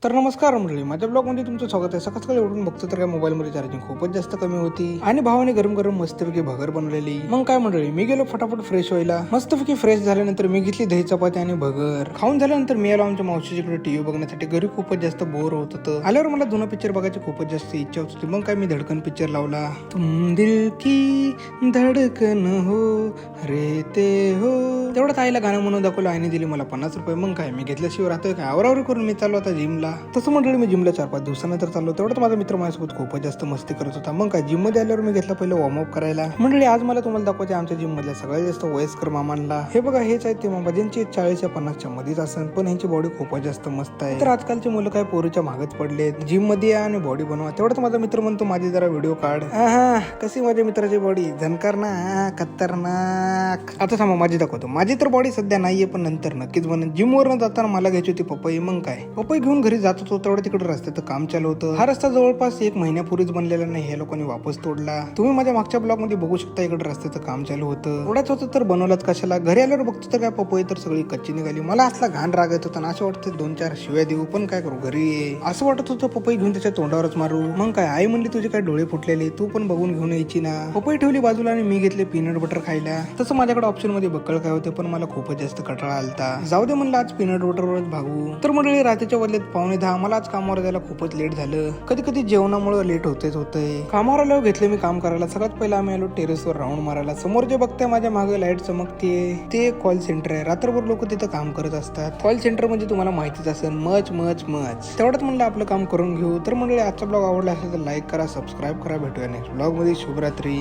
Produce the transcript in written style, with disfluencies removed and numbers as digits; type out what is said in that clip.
तर नमस्कार मंडळी, माझ्या ब्लॉगमध्ये तुमचं स्वागत आहे. सकाळी उठून बघतो तर काय मोबाईलमध्ये चार्जिंग खूपच जास्त कमी होती आणि भावाने गरम गरम मस्तपैकी भगर बनवलेली. मग काय मंडळी, मी गेलो फटाफट फ्रेश व्हायला. मस्तपैकी फ्रेश झाल्यानंतर मी घेतली दही चपाती आणि भगर. खाऊन झाल्यानंतर मी आलो आमच्या मावशीकडे टीव्ही बघण्यासाठी. घरी खूपच जास्त बोर होत होतं. आल्यावर मला जुना पिक्चर बघायची खूपच जास्त इच्छा होत होती. मग काय मी धडकन पिक्चर लावला. तुम दिल की धडकन हो रेते हो, तेवढं आईला गाणं म्हणून दाखवलं. आईने दिली मला 50 रुपये. मग काय मी घेतल्याशिवाय राहतोय काय. आवरावर करून मी चाललो आता जिमला. तसं मंडळी मी जिमला 4-5 दिवसानंतर चाललो. तेवढं माझा मित्र माझ्यासोबत खूपच जास्त मस्ती करत होता. मग काय जिम मध्ये आल्यावर मी घेतला पहिलं वॉर्मअप करायला. मंडळी आज मला तुम्हाला दाखवायचे आमच्या जिम मधल्या सगळ्यात जास्त वयस्कर मामांना. हे बघा, हेच आहेत ते मामा ज्यांची 40 या 50च्या मध्येच असेल, पण यांची बॉडी खूपच जास्त मस्त आहे. तर आजकालचे मुलं काय पोरीच्या मागच पडलेत. जिम मध्ये या आणि बॉडी बनवा. तेवढंच माझा मित्र म्हणतो माझी जरा व्हिडिओ काढ. कशी माझ्या मित्राची बॉडी झनकार ना, खतरनाक. आता थांबा माझी दाखवतो. माझी तर बॉडी सध्या नाहीये, पण नंतर नक्कीच बनन. जिम वर जाताना मला घ्यायची होती पपई. मग काय पपई घेऊन घरी जात होतो, तेवढं तिकडे रस्त्याचं काम चालू होतं. हा रस्ता जवळपास 1 महिन्यापूर्वीच बनलेला नाही. हे लोकांनी वापस तोडला. तुम्ही माझ्या मागच्या ब्लॉग मध्ये बघू शकता. इकडे रस्त्याचं काम चालू होतं. थोड्याच होतं तर बनवलाच कशाला. घरी आल्यावर बघतो तर काय पपई तर सगळी कच्ची निघाली. मला असला घाण राग येत होता ना, असं वाटतं 2-4 शिव्या देऊ, पण काय करू, घरी असं वाटत होतं पपई घेऊन त्याच्या तोंडावरच मारू. मग काय आई म्हणली तुझे काय डोळे फुटलेले, तू पण बघून घेऊन यायची ना. पपई ठेवली बाजूला आणि मी घेतले पीनट बटर खायला. तसं माझ्याकडे ऑप्शन मध्ये बक्कळ काय होते, पण मला खूपच जास्त कंटाळा आलता. जाऊ दे म्हणलं आज पीनट बटरवरच भागू. तर मंडळी रात्रीच्या बदल्यात 9:45 मला आज कामावर जायला खूपच लेट झालं. कधी कधी जेवणामुळे लेट होतंय. कामावर आल्यावर घेतलं मी काम करायला. सगळ्यात पहिला आम्ही आलो टेरेसवर राऊंड मारायला. समोर जे बघताय माझ्या मागे लाईट चमकते, ते कॉल सेंटर आहे. रात्रभर लोक तिथं काम करत असतात. कॉल सेंटर म्हणजे तुम्हाला माहितीच असेल, मच तेवढ्यात म्हणलं आपलं काम करून घेऊ. तर मंडळी आजचा ब्लॉग आवडला असेल तर लाईक करा, सबस्क्राईब करा. भेटूया नेक्स्ट ब्लॉग मध्ये. शुभरात्री.